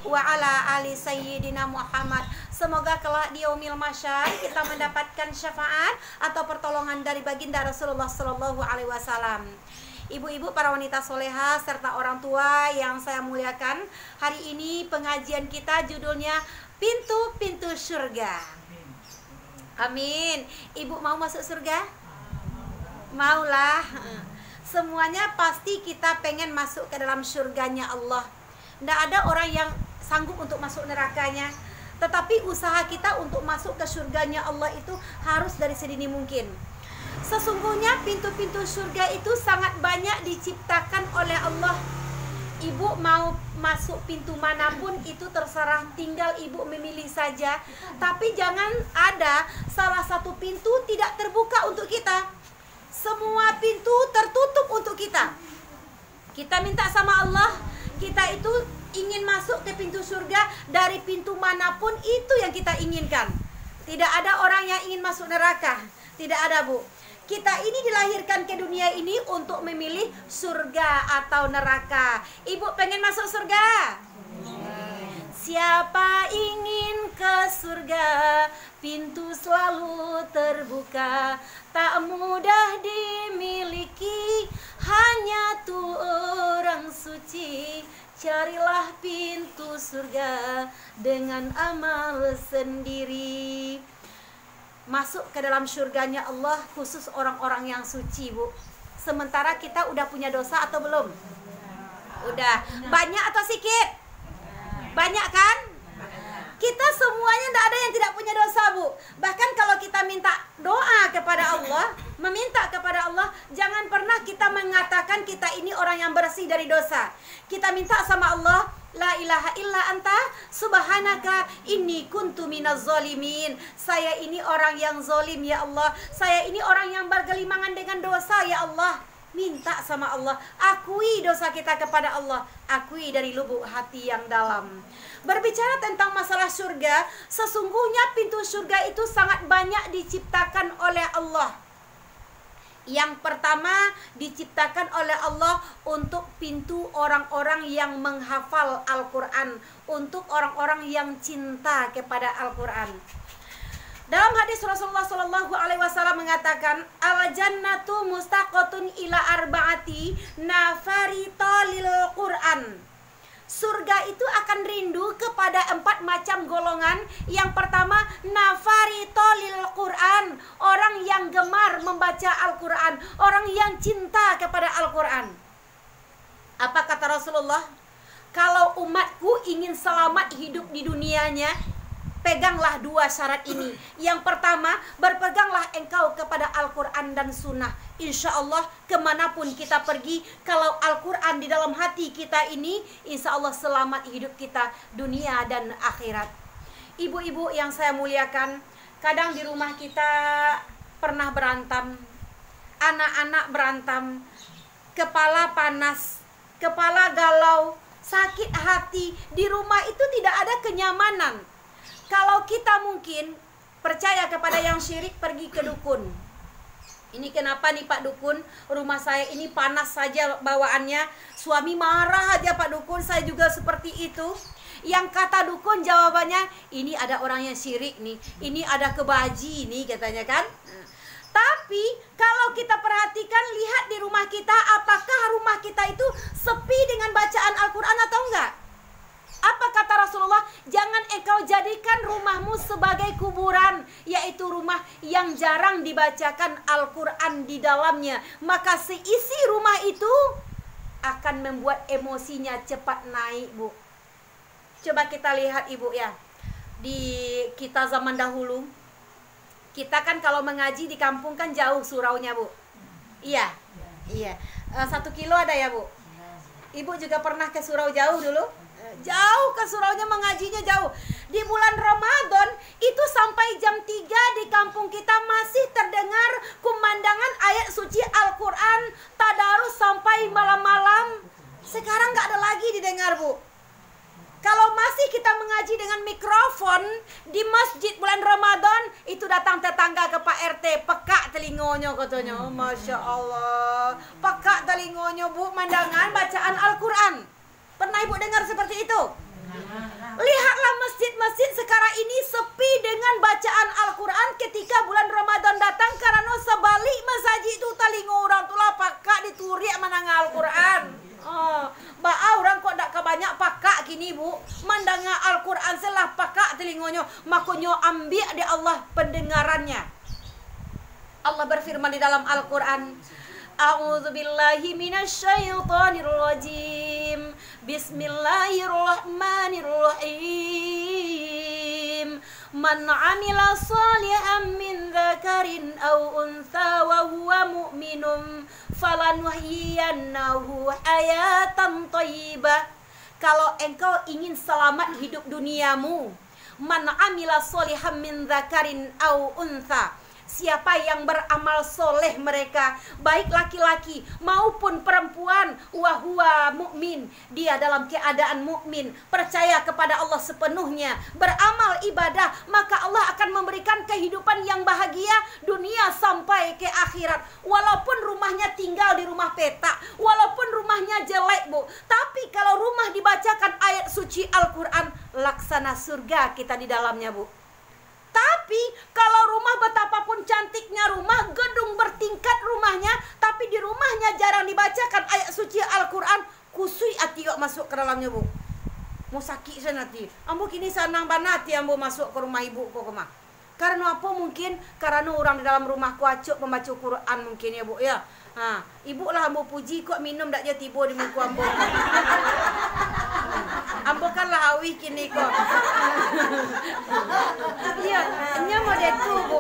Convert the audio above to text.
wa ala ali sayyidina Muhammad. Semoga kelak di yaumil mahsyar kita mendapatkan syafaat atau pertolongan dari baginda Rasulullah sallallahu alaihi wasallam. Ibu-ibu, para wanita soleha, serta orang tua yang saya muliakan, hari ini pengajian kita judulnya Pintu-Pintu Surga. Amin. Ibu mau masuk surga? Maulah. Semuanya pasti kita pengen masuk ke dalam surganya Allah. Tidak ada orang yang sanggup untuk masuk nerakanya. Tetapi usaha kita untuk masuk ke surganya Allah itu harus dari sedini mungkin. Sesungguhnya pintu-pintu surga itu sangat banyak diciptakan oleh Allah. Ibu mau masuk pintu manapun itu terserah, tinggal ibu memilih saja. Tapi jangan ada salah satu pintu tidak terbuka untuk kita. Semua pintu tertutup untuk kita. Kita minta sama Allah, kita itu ingin masuk ke pintu surga dari pintu manapun itu yang kita inginkan. Tidak ada orang yang ingin masuk neraka. Tidak ada, Bu. Kita ini dilahirkan ke dunia ini untuk memilih surga atau neraka. Ibu pengen masuk surga? Siapa ingin ke surga, pintu selalu terbuka. Tak mudah dimiliki, hanya tuh orang suci. Carilah pintu surga dengan amal sendiri. Masuk ke dalam surganya Allah khusus orang-orang yang suci, Bu. Sementara kita udah punya dosa atau belum? Udah. Banyak atau sedikit? Banyak kan? Kita semuanya tidak ada yang tidak punya dosa, Bu. Bahkan kalau kita minta doa kepada Allah, meminta kepada Allah, jangan pernah kita mengatakan kita ini orang yang bersih dari dosa. Kita minta sama Allah, la ilaha illa anta subhanaka inni kuntu minaz zalimin. Saya ini orang yang zalim ya Allah. Saya ini orang yang bergelimangan dengan dosa ya Allah. Minta sama Allah, akui dosa kita kepada Allah, akui dari lubuk hati yang dalam. Berbicara tentang masalah surga, sesungguhnya pintu surga itu sangat banyak diciptakan oleh Allah. Yang pertama diciptakan oleh Allah untuk pintu orang-orang yang menghafal Al-Quran, untuk orang-orang yang cinta kepada Al-Quran. Dalam hadis Rasulullah Shallallahu Alaihi Wasallam mengatakan, al jannatu mustaqotun ila arba'ati nafarito lil Quran. Surga itu akan rindu kepada 4 macam golongan. Yang pertama, nafarito lil Quran, orang yang gemar membaca Al-Quran, orang yang cinta kepada Al-Quran. Apa kata Rasulullah? Kalau umatku ingin selamat hidup di dunianya, peganglah 2 syarat ini. Yang pertama, berpeganglah engkau kepada Al-Quran dan Sunnah. Insya Allah kemanapun kita pergi, kalau Al-Quran di dalam hati kita ini, insya Allah selamat hidup kita dunia dan akhirat. Ibu-ibu yang saya muliakan, kadang di rumah kita pernah berantem, anak-anak berantem, kepala panas, kepala galau, sakit hati. Di rumah itu tidak ada kenyamanan. Kalau kita mungkin percaya kepada yang syirik, pergi ke dukun. Ini kenapa nih Pak Dukun, rumah saya ini panas saja bawaannya, suami marah aja Pak Dukun, saya juga seperti itu. Yang kata dukun jawabannya, ini ada orang yang syirik nih, ini ada kebaji nih katanya kan. Tapi kalau kita perhatikan, lihat di rumah kita, apakah rumah kita itu sepi dengan bacaan Al-Quran atau enggak? Apa kata Rasulullah? Jangan engkau jadikan rumahmu sebagai kuburan, yaitu rumah yang jarang dibacakan Al-Quran di dalamnya. Maka seisi rumah itu akan membuat emosinya cepat naik, Bu. Coba kita lihat, Ibu ya, di kita zaman dahulu, kita kan kalau mengaji di kampung kan jauh suraunya, Bu. Iya, iya. 1 kilo ada ya, Bu? Ibu juga pernah ke surau jauh dulu? Jauh ke suraunya, mengajinya jauh. Di bulan Ramadan itu sampai jam 3 di kampung kita masih terdengar kumandangan ayat suci Al-Quran, tadarus sampai malam-malam. Sekarang nggak ada lagi didengar, Bu. Kalau masih kita mengaji dengan mikrofon di masjid bulan Ramadan, itu datang tetangga ke Pak RT, pekak telingonya katanya. Masya Allah, pekak telingonya, Bu, mandangan bacaan Al-Quran. Pernah Ibu dengar seperti itu? kini bu, mendengar Al-Quran selah pakak telingonyo, makonyo ambil di Allah pendengarannya. Allah berfirman di dalam Al-Quran, A'udzu billahi minasyaitonir rajim. Bismillahirrahmanirrahim. Man 'amila shalihan min dzakarin aw untha wa huwa mu'minun falanuhyiyannahu hayatan thayyibah. Kalau engkau ingin selamat hidup duniamu, man 'amila shalihan min dzakarin aw untha, siapa yang beramal soleh mereka, baik laki-laki maupun perempuan, wahwa mukmin, dia dalam keadaan mukmin, percaya kepada Allah sepenuhnya, beramal ibadah, maka Allah akan memberikan kehidupan yang bahagia dunia sampai ke akhirat. Walaupun rumahnya tinggal di rumah petak, walaupun rumahnya jelek bu, tapi kalau rumah dibacakan ayat suci Al-Quran, laksana surga kita di dalamnya bu. Tapi kalau rumah betapapun cantiknya rumah, gedung bertingkat rumahnya, tapi di rumahnya jarang dibacakan ayat suci Al-Quran, kusui hati yuk masuk ke dalamnya bu. Mau sakit saya nanti. Ambo kini sanang banati ambo masuk ke rumah ibu kok kemah. Karena apa mungkin? Karena orang di dalam rumahku acuk membaca Quran mungkin ya bu ya. Ibu lah ambo puji kok minum dak je tiba di muka ambo. Ambo kan lah awih kini kok. Iya, nya mau detu bu.